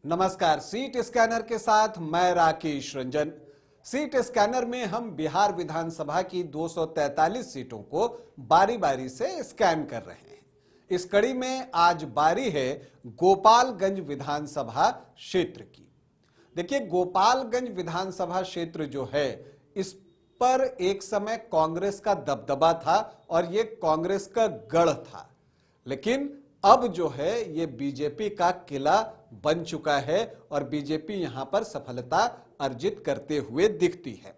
नमस्कार। Seat scanner के साथ मैं राकेश रंजन। सीट स्कैनर में हम बिहार विधानसभा की 243 सीटों को बारी बारी से स्कैन कर रहे हैं। इस कड़ी में आज बारी है गोपालगंज विधानसभा क्षेत्र की। देखिए, गोपालगंज विधानसभा क्षेत्र जो है, इस पर एक समय कांग्रेस का दबदबा था और ये कांग्रेस का गढ़ था, लेकिन अब जो है ये बीजेपी का किला बन चुका है और बीजेपी यहां पर सफलता अर्जित करते हुए दिखती है।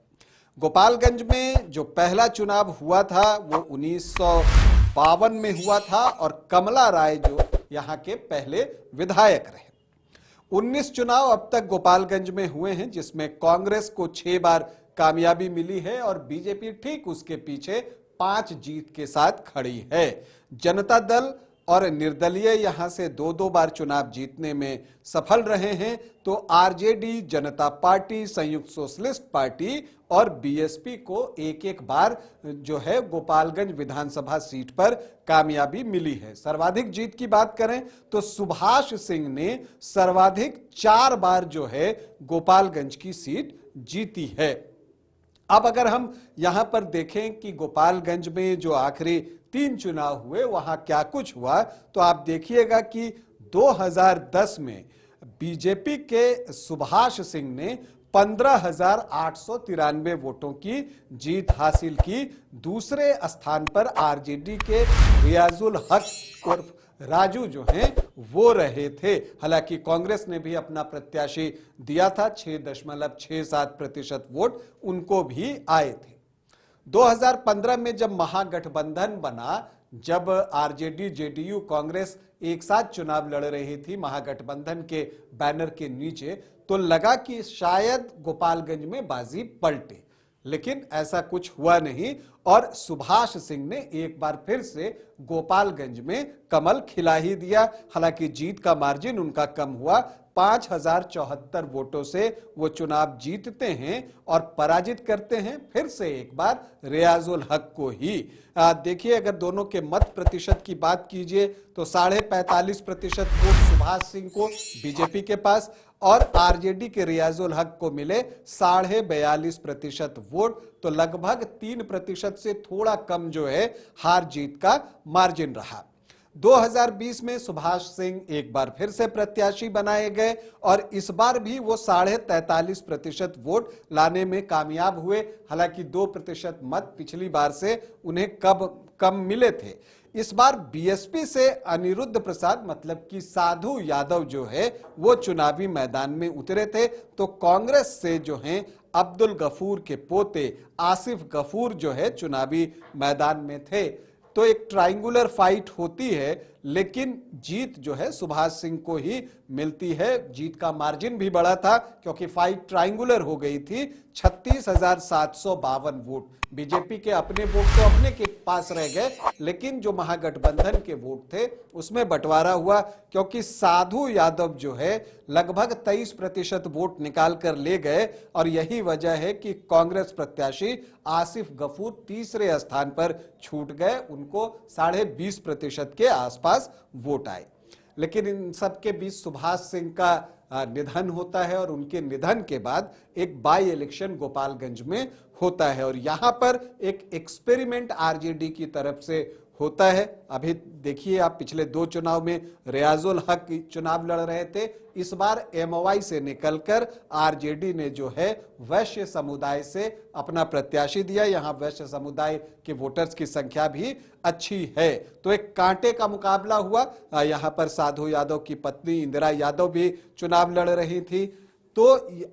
गोपालगंज में जो पहला चुनाव हुआ था वो 1952 में हुआ था और कमला राय जो यहां के पहले विधायक रहे। 19 चुनाव अब तक गोपालगंज में हुए हैं, जिसमें कांग्रेस को 6 बार कामयाबी मिली है और बीजेपी ठीक उसके पीछे 5 जीत के साथ खड़ी है। जनता दल और निर्दलीय यहां से 2-2 बार चुनाव जीतने में सफल रहे हैं, तो आरजेडी, जनता पार्टी, संयुक्त सोशलिस्ट पार्टी और बीएसपी को एक-एक बार जो है गोपालगंज विधानसभा सीट पर कामयाबी मिली है। सर्वाधिक जीत की बात करें तो सुभाष सिंह ने सर्वाधिक 4 बार जो है गोपालगंज की सीट जीती है। अब अगर हम यहां पर देखें कि गोपालगंज में जो आखिरी 3 चुनाव हुए वहां क्या कुछ हुआ, तो आप देखिएगा कि 2010 में बीजेपी के सुभाष सिंह ने 15,893 वोटों की जीत हासिल की। दूसरे स्थान पर आरजेडी के रियाजुल हक उर्फ राजू जो हैं वो रहे थे। हालांकि कांग्रेस ने भी अपना प्रत्याशी दिया था, 6.67% वोट उनको भी आए थे। 2015 में जब महागठबंधन बना, जब आरजेडी, जेडीयू, कांग्रेस एक साथ चुनाव लड़ रही थी महागठबंधन के बैनर के नीचे, तो लगा कि शायद गोपालगंज में बाजी पलटे, लेकिन ऐसा कुछ हुआ नहीं और सुभाष सिंह ने एक बार फिर से गोपालगंज में कमल खिला ही दिया। हालांकि जीत का मार्जिन उनका कम हुआ, 5,074 वोटों से वो चुनाव जीतते हैं और पराजित करते हैं फिर से एक बार रियाजुल हक को ही। देखिए, अगर दोनों के मत प्रतिशत की बात कीजिए तो 45.5% वोट सुभाष सिंह को बीजेपी के पास और आरजेडी के रियाजुल हक को मिले 42.5% वोट, तो लगभग 3% से थोड़ा कम जो है हार जीत का मार्जिन रहा। 2020 में सुभाष सिंह एक बार फिर से प्रत्याशी बनाए गए और इस बार भी वो 43.5% वोट लाने में कामयाब हुए। हालांकि 2% मत पिछली बार से उन्हें कम मिले थे। इस बार बीएसपी से अनिरुद्ध प्रसाद मतलब कि साधु यादव जो है वो चुनावी मैदान में उतरे थे, तो कांग्रेस से जो हैं अब्दुल गफूर के पोते आसिफ गफूर जो है चुनावी मैदान में थे। तो एक ट्रायंगुलर फाइट होती है, लेकिन जीत जो है सुभाष सिंह को ही मिलती है। जीत का मार्जिन भी बड़ा था क्योंकि फाइट ट्रायंगुलर हो गई थी। 36,752 वोट बीजेपी के अपने वोट तो अपने के पास रह गए, लेकिन जो महागठबंधन के वोट थे उसमें बंटवारा हुआ क्योंकि साधु यादव जो है लगभग 23% वोट निकाल कर ले गए और यही वजह है कि कांग्रेस प्रत्याशी आसिफ गफूर तीसरे स्थान पर छूट गए, उनको 20.5% के आसपास वोट आए। लेकिन इन सब के बीच सुभाष सिंह का निधन होता है और उनके निधन के बाद एक बाई इलेक्शन गोपालगंज में होता है और यहां पर एक एक्सपेरिमेंट आरजेडी की तरफ से होता है। अभी देखिए, आप पिछले 2 चुनाव में रियाजुल हक चुनाव लड़ रहे थे, इस बार एमओआई से निकलकर आरजेडी ने जो है वैश्य समुदाय से अपना प्रत्याशी दिया। यहां वैश्य समुदाय के वोटर्स की संख्या भी अच्छी है, तो एक कांटे का मुकाबला हुआ। यहां पर साधु यादव की पत्नी इंदिरा यादव भी चुनाव लड़ रही थी। तो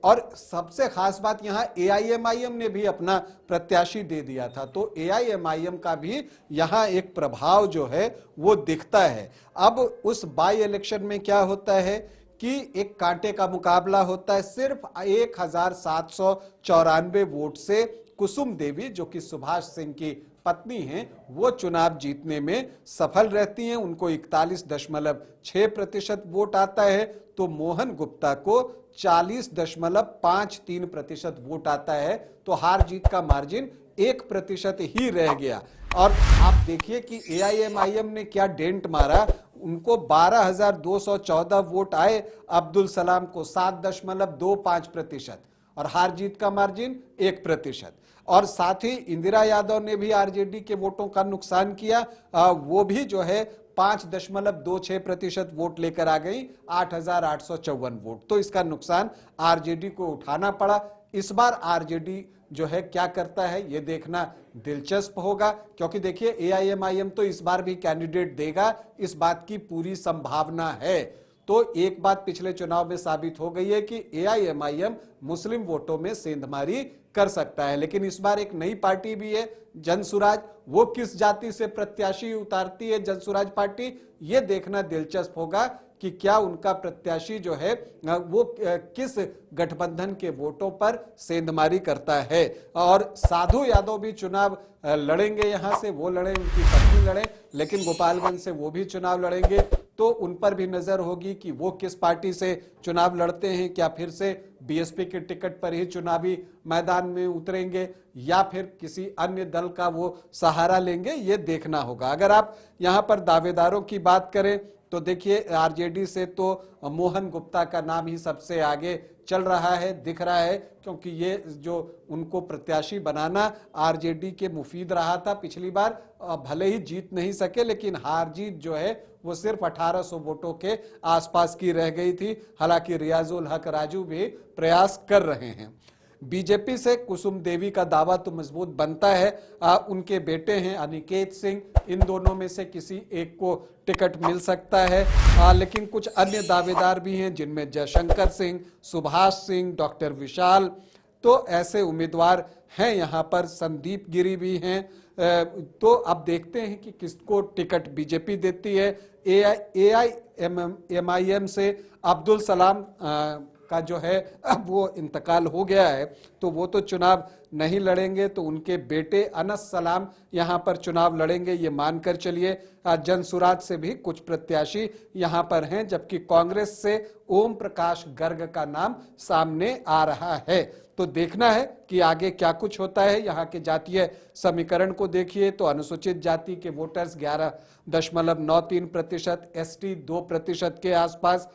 और सबसे खास बात, यहां एआईएमआईएम ने भी अपना प्रत्याशी दे दिया था, तो एआईएमआईएम का भी यहां एक प्रभाव जो है वो दिखता है। अब उस बाई इलेक्शन में क्या होता है कि एक कांटे का मुकाबला होता है। सिर्फ 1,794 वोट से कुसुम देवी जो कि सुभाष सिंह की पत्नी हैं वो चुनाव जीतने में सफल रहती हैं, उनको 41.6% वोट आता है, तो मोहन गुप्ता को 40.53% वोट आता है। तो हार जीत का मार्जिन 1% ही रह गया। और आप देखिए कि एआईएमआईएम ने क्या डेंट मारा, उनको 12,214 वोट आए, अब्दुल सलाम को 7.25% और हार जीत का मार्जिन 1%। और साथ ही इंदिरा यादव ने भी आरजेडी के वोटों का नुकसान किया, वो भी जो है 5.26% वोट लेकर आ गई, 8,854 वोट। तो इसका नुकसान आरजेडी को उठाना पड़ा। इस बार आरजेडी जो है क्या करता है ये देखना दिलचस्प होगा, क्योंकि देखिए एआईएमआईएम तो इस बार भी कैंडिडेट देगा, इस बात की पूरी संभावना है। तो एक बात पिछले चुनाव में साबित हो गई है कि एआईएमआईएम मुस्लिम वोटों में सेंधमारी कर सकता है। लेकिन इस बार एक नई पार्टी भी है जनसुराज, वो किस जाति से प्रत्याशी उतारती है जनसुराज पार्टी, ये देखना दिलचस्प होगा कि क्या उनका प्रत्याशी जो है वो किस गठबंधन के वोटों पर सेंधमारी करता है। और साधु यादव भी चुनाव लड़ेंगे, यहां से वो लड़े, उनकी पत्नी लड़े, लेकिन गोपालगंज से वो भी चुनाव लड़ेंगे। तो उन पर भी नजर होगी कि वो किस पार्टी से चुनाव लड़ते हैं, क्या फिर से बीएसपी के टिकट पर ही चुनावी मैदान में उतरेंगे या फिर किसी अन्य दल का वो सहारा लेंगे, ये देखना होगा। अगर आप यहां पर दावेदारों की बात करें तो देखिए आरजेडी से तो मोहन गुप्ता का नाम ही सबसे आगे चल रहा है, दिख रहा है, क्योंकि ये जो उनको प्रत्याशी बनाना आरजेडी के मुफीद रहा था पिछली बार। भले ही जीत नहीं सके, लेकिन हार जीत जो है वो सिर्फ 1800 वोटों के आसपास की रह गई थी। हालांकि रियाजुल हक राजू भी प्रयास कर रहे हैं। बीजेपी से कुसुम देवी का दावा तो मजबूत बनता है, उनके बेटे हैं अनिकेत सिंह, इन दोनों में से किसी एक को टिकट मिल सकता है। लेकिन कुछ अन्य दावेदार भी हैं, जिनमें जयशंकर सिंह, सुभाष सिंह, डॉक्टर विशाल, तो ऐसे उम्मीदवार हैं यहाँ पर। संदीप गिरी भी हैं। तो अब देखते हैं कि किसको टिकट बीजेपी देती है। एआईएमआईएम से अब्दुल सलाम का जो है अब वो इंतकाल हो गया है, तो वो तो चुनाव नहीं लड़ेंगे, तो उनके बेटे अनस सलाम यहां पर चुनाव लड़ेंगे, ये मानकर चलिए। जनसुराज से भी कुछ प्रत्याशी यहां पर हैं, जबकि कांग्रेस से ओम प्रकाश गर्ग का नाम सामने आ रहा है। तो देखना है कि आगे क्या कुछ होता है। यहाँ के जातीय समीकरण को देखिए तो अनुसूचित जाति के वोटर्स 11.93%, एसटी 2% के आसपास,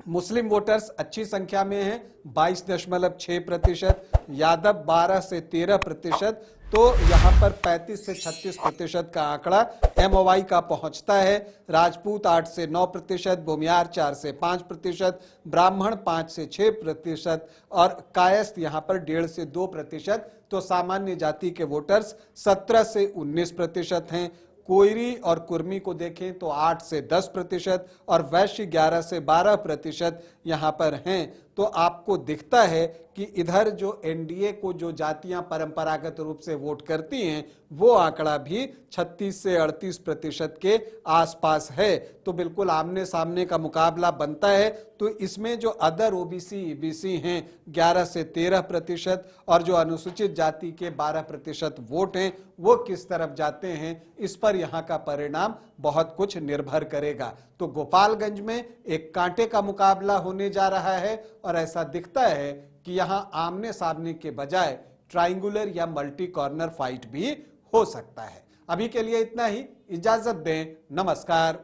मुस्लिम वोटर्स अच्छी संख्या में हैं 22.6%, यादव 12 से 13%, तो यहां पर 35 से 36% का आंकड़ा एमओवाई का पहुंचता है। राजपूत 8 से 9%, भूमियार 4 से 5%, ब्राह्मण 5 से 6% और कायस्थ यहां पर 1.5 से 2%। तो सामान्य जाति के वोटर्स 17 से 19% हैं। कोयरी और कुर्मी को देखें तो 8 से 10% और वैश्य 11 से 12% यहाँ पर हैं। तो आपको दिखता है कि इधर जो एनडीए को जो जातियां परंपरागत रूप से वोट करती हैं, वो आंकड़ा भी 36 से 38% के आसपास है। तो बिल्कुल आमने सामने का मुकाबला बनता है। तो इसमें जो अदर ओबीसी ईबीसी हैं 11 से 13% और जो अनुसूचित जाति के 12% वोट हैं, वो किस तरफ जाते हैं, इस पर यहाँ का परिणाम बहुत कुछ निर्भर करेगा। तो गोपालगंज में एक कांटे का मुकाबला होने जा रहा है और ऐसा दिखता है कि यहां आमने सामने के बजाय ट्रायंगुलर या मल्टी कॉर्नर फाइट भी हो सकता है। अभी के लिए इतना ही, इजाजत दें, नमस्कार।